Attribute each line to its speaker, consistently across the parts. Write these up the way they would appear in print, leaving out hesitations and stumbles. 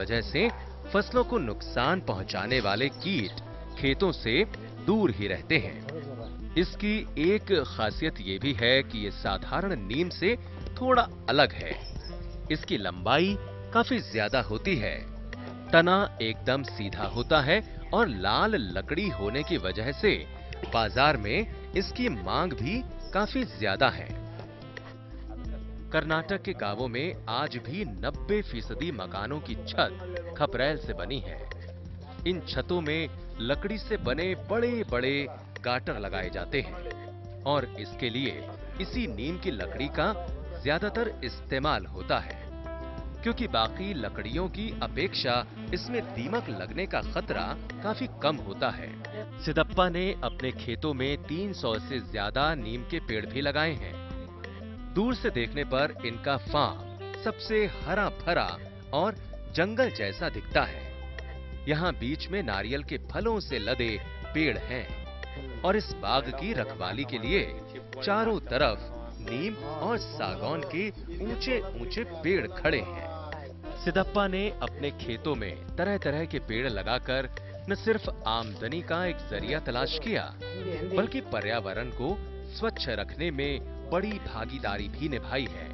Speaker 1: वजह से फसलों को नुकसान पहुंचाने वाले कीट खेतों से दूर ही रहते हैं। इसकी एक खासियत ये भी है कि ये साधारण नीम से थोड़ा अलग है। इसकी लंबाई काफी ज्यादा होती है, तना एकदम सीधा होता है और लाल लकड़ी होने की वजह से बाजार में इसकी मांग भी काफी ज्यादा है। कर्नाटक के गांवों में आज भी 90% मकानों की छत खपरेल से बनी है। इन छतों में लकड़ी से बने बड़े बड़े गाटर लगाए जाते हैं और इसके लिए इसी नीम की लकड़ी का ज्यादातर इस्तेमाल होता है, क्योंकि बाकी लकड़ियों की अपेक्षा इसमें दीमक लगने का खतरा काफी कम होता है। सिदप्पा ने अपने खेतों में 300 से ज्यादा नीम के पेड़ भी लगाए हैं। दूर से देखने पर इनका फार्म सबसे हरा भरा और जंगल जैसा दिखता है। यहाँ बीच में नारियल के फलों से लदे पेड़ हैं और इस बाग की रखवाली के लिए चारों तरफ नीम और सागौन के ऊंचे ऊंचे पेड़ खड़े हैं। सिदप्पा ने अपने खेतों में तरह तरह के पेड़ लगाकर न सिर्फ आमदनी का एक जरिया तलाश किया, बल्कि पर्यावरण को स्वच्छ रखने में बड़ी भागीदारी भी निभाई है।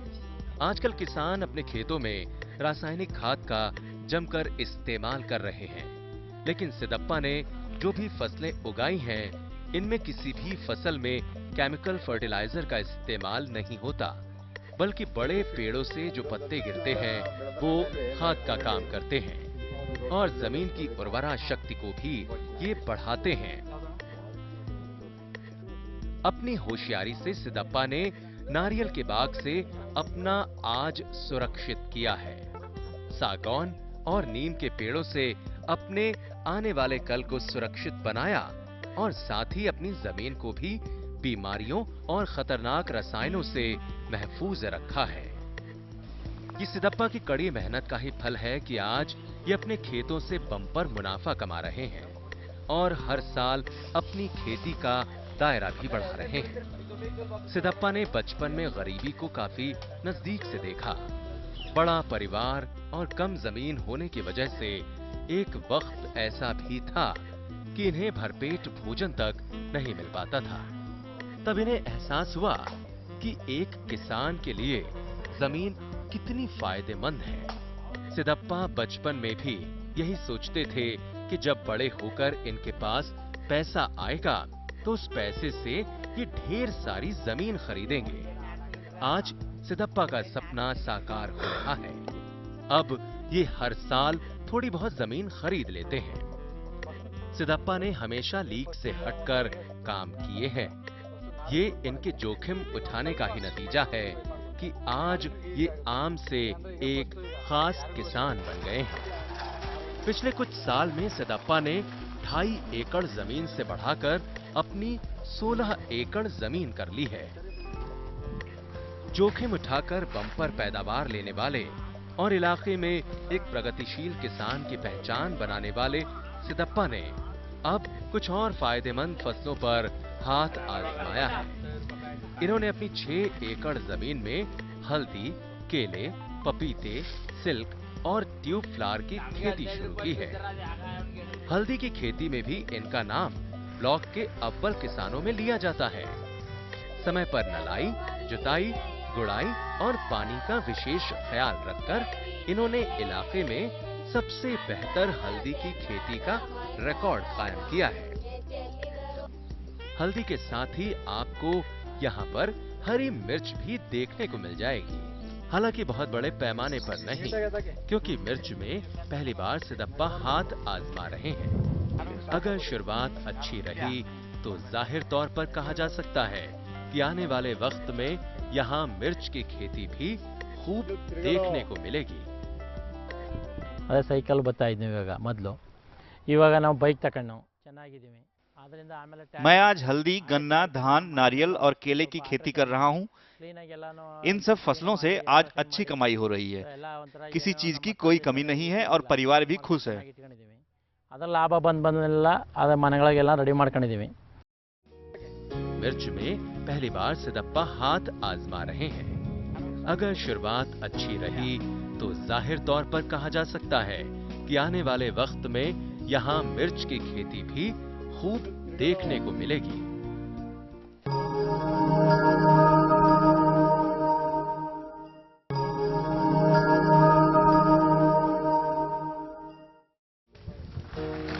Speaker 1: आजकल किसान अपने खेतों में रासायनिक खाद का जमकर इस्तेमाल कर रहे हैं, लेकिन सिदप्पा ने जो भी फसलें उगाई हैं, इनमें किसी भी फसल में केमिकल फर्टिलाइजर का इस्तेमाल नहीं होता, बल्कि बड़े पेड़ों से जो पत्ते गिरते हैं वो खाद का काम करते हैं और जमीन की उर्वरा शक्ति को भी ये बढ़ाते हैं। अपनी होशियारी से सिदप्पा ने नारियल के बाग से अपना आज सुरक्षित किया है। सागौन और नीम के पेड़ों से अपने आने वाले कल को सुरक्षित बनाया और साथ ही अपनी जमीन को भी बीमारियों और खतरनाक रसायनों से महफूज रखा है। ये सिदप्पा की कड़ी मेहनत का ही फल है कि आज ये अपने खेतों से बम्पर मुनाफा कमा रहे हैं और हर साल अपनी खेती का दायरा भी बढ़ा रहे हैं। सिदप्पा ने बचपन में गरीबी को काफी नजदीक से देखा। बड़ा परिवार और कम जमीन होने की वजह से एक वक्त ऐसा भी था कि इन्हें भरपेट भोजन तक नहीं मिल पाता था। तब इन्हें एहसास हुआ कि एक किसान के लिए जमीन कितनी फायदेमंद है। सिदप्पा बचपन में भी यही सोचते थे कि जब बड़े होकर इनके पास पैसा आएगा तो उस पैसे से ये ढेर सारी जमीन खरीदेंगे। आज सिदप्पा का सपना साकार हो रहा है। अब ये हर साल थोड़ी बहुत जमीन खरीद लेते हैं। सिदप्पा ने हमेशा लीक से हटकर काम किए हैं। ये इनके जोखिम उठाने का ही नतीजा है कि आज ये आम से एक खास किसान बन गए हैं। पिछले कुछ साल में सिदप्पा ने 2.5 एकड़ जमीन से बढ़ाकर अपनी 16 एकड़ जमीन कर ली है। जोखिम उठाकर बम्पर पैदावार लेने वाले और इलाके में एक प्रगतिशील किसान की पहचान बनाने वाले सिदप्पा ने अब कुछ और फायदेमंद फसलों पर हाथ आजमाया है। इन्होंने अपनी 6 एकड़ जमीन में हल्दी, केले, पपीते, सिल्क और ट्यूब फ्लावर की खेती शुरू की है। हल्दी की खेती में भी इनका नाम ब्लॉक के अव्वल किसानों में लिया जाता है। समय पर नलाई, जुताई, गुड़ाई और पानी का विशेष ख्याल रखकर इन्होंने इलाके में सबसे बेहतर हल्दी की खेती का रिकॉर्ड कायम किया है। हल्दी के साथ ही आपको यहाँ पर हरी मिर्च भी देखने को मिल जाएगी, हालांकि बहुत बड़े पैमाने पर नहीं, क्योंकि मिर्च में पहली बार सिदप्पा हाथ आजमा रहे हैं। अगर शुरुआत अच्छी रही तो जाहिर तौर पर कहा जा सकता है कि आने वाले वक्त में यहाँ मिर्च की खेती भी खूब देखने को मिलेगी।
Speaker 2: ಅದೇ ಸೈಕಲ್ ಬರ್ತಾ ಇದ್ವಿ ಇವಾಗ ನಾವು ಬೈಕ್ ತಗೊಂಡು ಚೆನ್ನಾಗಿದ್ದೀವಿ। ಅದರಿಂದ ಆಮೇಲೆ
Speaker 3: मैं आज हल्दी, गन्ना, धान, नारियल और केले की खेती कर रहा हूँ। इन सब फसलों से आज अच्छी कमाई हो रही है। किसी चीज की कोई कमी नहीं है और परिवार भी खुश है।
Speaker 2: ಅದರ ಲಾಭ ಬಂದೆಲ್ಲ ಅದ ಮನೆಗಳಿಗೆಲ್ಲ ರೆಡಿ ಮಾಡ್ಕೊಂಡಿದ್ದೀವಿ।
Speaker 1: मिर्च में पहली बार सिदप्पा हाथ आजमा रहे हैं। अगर शुरुआत अच्छी रही तो जाहिर तौर पर कहा जा सकता है कि आने वाले वक्त में यहाँ मिर्च की खेती भी खूब देखने को मिलेगी।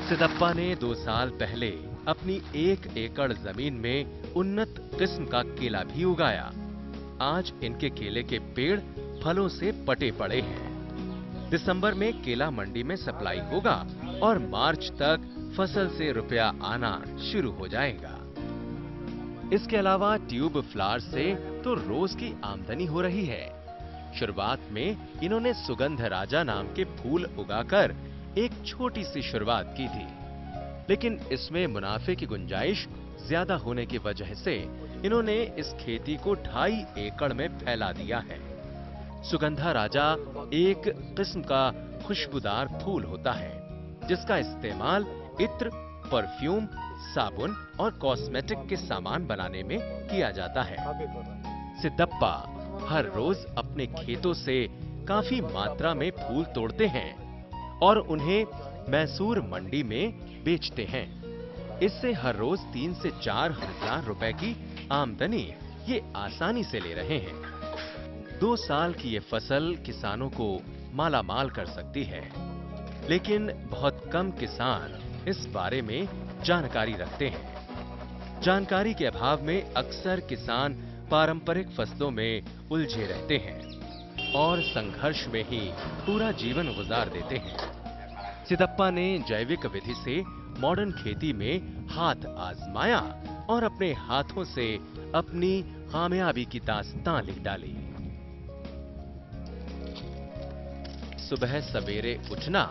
Speaker 1: सिद्धप्पा ने 2 साल पहले अपनी 1 एकड़ जमीन में उन्नत किस्म का केला भी उगाया। आज इनके केले के पेड़ फलों से पटे पड़े हैं। दिसंबर में केला मंडी में सप्लाई होगा और मार्च तक फसल से रुपया आना शुरू हो जाएगा। इसके अलावा ट्यूब फ्लावर से तो रोज की आमदनी हो रही है। शुरुआत में इन्होंने सुगंध राजा नाम के फूल उगाकर एक छोटी सी शुरुआत की थी, लेकिन इसमें मुनाफे की गुंजाइश ज्यादा होने की वजह से इन्होंने इस खेती को 2.5 एकड़ में फैला दिया है। सुगंधा राजा एक किस्म का खुशबूदार फूल होता है जिसका इस्तेमाल इत्र, परफ्यूम, साबुन और कॉस्मेटिक के सामान बनाने में किया जाता है। सिद्धप्पा हर रोज अपने खेतों से काफी मात्रा में फूल तोड़ते हैं और उन्हें मैसूर मंडी में बेचते हैं। इससे हर रोज 3 से 4 हजार रुपए की आमदनी ये आसानी से ले रहे हैं। 2 साल की ये फसल किसानों को मालामाल कर सकती है, लेकिन बहुत कम किसान इस बारे में जानकारी रखते हैं। जानकारी के अभाव में अक्सर किसान पारंपरिक फसलों में उलझे रहते हैं और संघर्ष में ही पूरा जीवन गुजार देते हैं। सिद्धप्पा ने जैविक विधि से मॉडर्न खेती में हाथ आजमाया और अपने हाथों से अपनी कामयाबी की दास्तां लिख डाली। सुबह सवेरे उठना,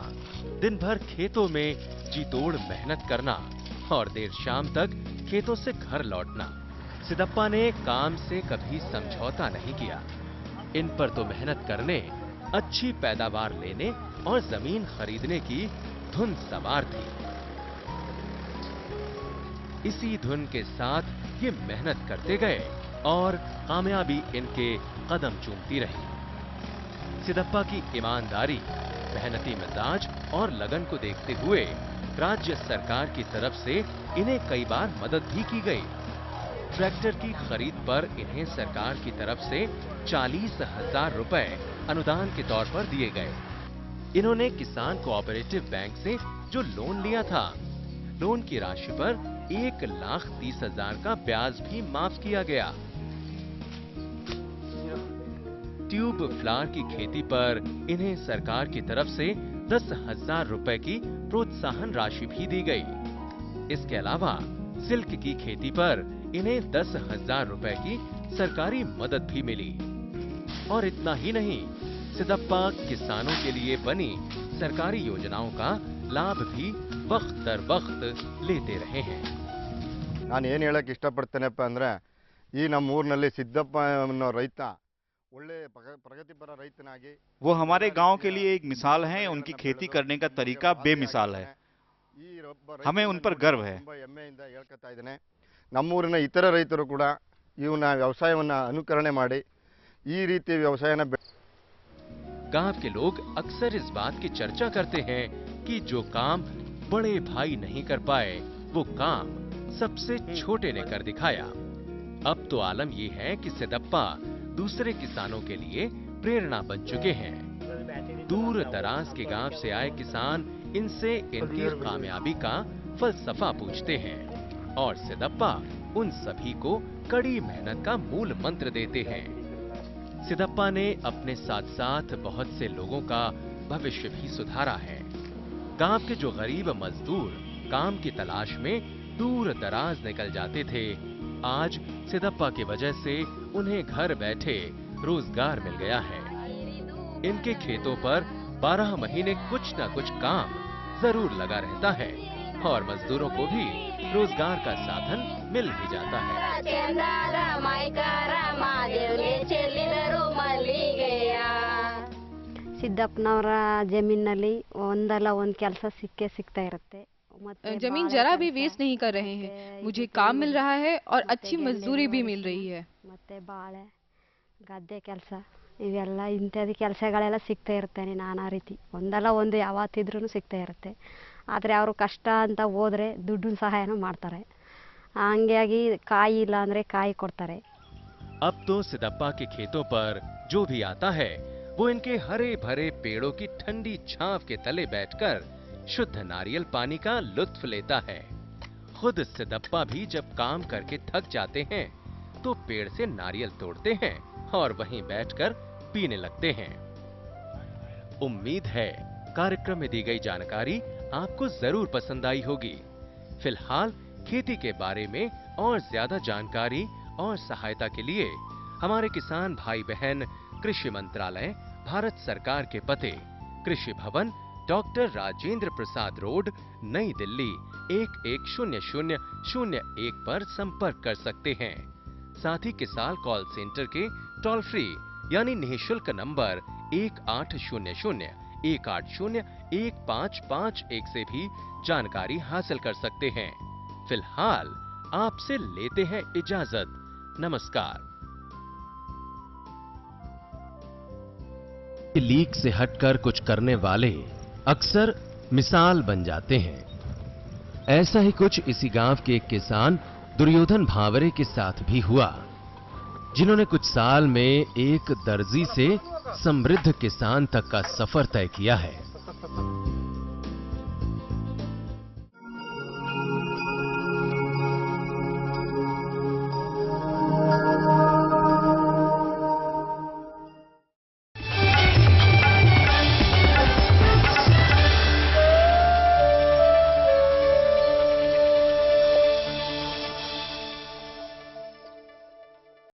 Speaker 1: दिन भर खेतों में जी तोड़ मेहनत करना और देर शाम तक खेतों से घर लौटना। सिद्धप्पा ने काम से कभी समझौता नहीं किया। इन पर तो मेहनत करने, अच्छी पैदावार लेने और जमीन खरीदने की धुन सवार थी। इसी धुन के साथ ये मेहनत करते गए और कामयाबी इनके कदम चूमती रही। सिद्धप्पा की ईमानदारी, मेहनती मिजाज और लगन को देखते हुए राज्य सरकार की तरफ से इन्हें कई बार मदद भी की गई। ट्रैक्टर की खरीद पर इन्हें सरकार की तरफ से 40,000 रुपए अनुदान के तौर पर दिए गए। इन्होंने किसान कोऑपरेटिव बैंक से जो लोन लिया था, लोन की राशि पर 1,30,000 का ब्याज भी माफ किया गया। ट्यूब फ्लावर की खेती पर इन्हें सरकार की तरफ से 10,000 रुपए की प्रोत्साहन राशि भी दी गई। इसके अलावा सिल्क की खेती पर इन्हें 10,000 रुपए की सरकारी मदद भी मिली। और इतना ही नहीं, सिद्धप्पा किसानों के लिए बनी सरकारी योजनाओं का लाभ भी वक्त दर वक्त लेते रहे हैं।
Speaker 4: ನಾನು ಏನು ಹೇಳಕ್ಕೆ ಇಷ್ಟಪಡ್ತೇನೆಪ್ಪ ಅಂದ್ರೆ ಈ ನಮ್ಮ ಊರಿನಲ್ಲಿ ಸಿದ್ದಪ್ಪ ಅನ್ನೋ ರೈತ ಒಳ್ಳೆ ಪ್ರಗತಿಪರ ರೈತನಾಗಿ
Speaker 3: वो हमारे गांव के लिए एक मिसाल हैं। उनकी खेती करने का तरीका बेमिसाल है। हमें उन पर गर्व है।
Speaker 4: ತುಂಬಾ ಹೆಮ್ಮೆಯಿಂದ ಹೇಳ್ಕೊತಾ ಇದ್ದೇನೆ। ನಮ್ಮೂರಿನ ಇತರ ರೈತರು ಕೂಡ ಇವನ ವ್ಯವಸಾಯವನ್ನು ಅನುಕರಣೆ ಮಾಡಿ ಈ ರೀತಿ ವ್ಯವಸಾಯನ
Speaker 1: गांव के लोग अक्सर इस बात की चर्चा करते हैं कि जो काम बड़े भाई नहीं कर पाए, वो काम सबसे छोटे ने कर दिखाया। अब तो आलम ये है कि सिद्धप्पा दूसरे किसानों के लिए प्रेरणा बन चुके हैं। दूर दराज के गांव से आए किसान इनसे इनकी कामयाबी का फलसफा पूछते हैं और सिद्धप्पा उन सभी को कड़ी मेहनत का मूल मंत्र देते हैं। सिद्धप्पा ने अपने साथ साथ बहुत से लोगों का भविष्य भी सुधारा है। गांव के जो गरीब मजदूर काम की तलाश में दूर दराज निकल जाते थे, आज सिद्धप्पा की वजह से उन्हें घर बैठे रोजगार मिल गया है। इनके खेतों पर 12 महीने कुछ न कुछ काम जरूर लगा रहता है और मजदूरों को भी रोजगार का साधन मिल ही जाता है।
Speaker 5: ಸಿದ್ದಪ್ಪನವರ ಜಮೀನಲ್ಲಿ ಒಂದಲ್ಲ ಒಂದು ಕೆಲಸ ಸಿಕ್ಕೇ ಸಿಗ್ತಾ ಇರುತ್ತೆ।
Speaker 6: जमीन जरा भी वेस्ट नहीं कर रहे हैं। मुझे काम मिल रहा है और अच्छी मजदूरी भी मिल रही है।
Speaker 5: ಮತ್ತೆ ಬಾಳೆ ಗದ್ದೆ ಕೆಲಸ ಇವೆಲ್ಲ ಇಂಥದ್ದು ಕೆಲಸಗಳೆಲ್ಲ ಸಿಗ್ತಾ ಇರ್ತೇನೆ ನಾನಾ ರೀತಿ ಒಂದಲ್ಲ ಒಂದು ಯಾವತ್ತಿದ್ರೂ ಸಿಗ್ತಾ ಇರುತ್ತೆ. ಆದರೆ ಅವರು ಕಷ್ಟ ಅಂತ ಹೋದರೆ ದುಡ್ಡಿನ ಸಹಾಯನೂ ಮಾಡ್ತಾರೆ. ಹಂಗಾಗಿ ಕಾಯಿ ಇಲ್ಲ ಅಂದರೆ ಕಾಯಿ ಕೊಡ್ತಾರೆ.
Speaker 1: अब तो सिदप्पा के खेतों पर जो भी आता है वो इनके हरे भरे पेड़ों की ठंडी छांव के तले बैठकर शुद्ध नारियल पानी का लुत्फ लेता है। खुद सिदप्पा भी जब काम करके थक जाते हैं तो पेड़ से नारियल तोड़ते हैं और वहीं बैठकर पीने लगते हैं। उम्मीद है कार्यक्रम में दी गई जानकारी आपको जरूर पसंद आई होगी। फिलहाल खेती के बारे में और ज्यादा जानकारी और सहायता के लिए हमारे किसान भाई बहन कृषि मंत्रालय भारत सरकार के पते कृषि भवन डॉक्टर राजेंद्र प्रसाद रोड नई दिल्ली 110001 पर संपर्क कर सकते हैं। साथ ही किसान कॉल सेंटर के टोल फ्री यानी निःशुल्क नंबर 1800-180-1551 से भी जानकारी हासिल कर सकते हैं। फिलहाल आपसे लेते हैं इजाजत। नमस्कार। लीक से हटकर कुछ करने वाले अक्सर मिसाल बन जाते हैं। ऐसा ही कुछ इसी गांव के एक किसान दुर्योधन भावरे के साथ भी हुआ, जिन्होंने कुछ साल में एक दर्जी से समृद्ध किसान तक का सफर तय किया है।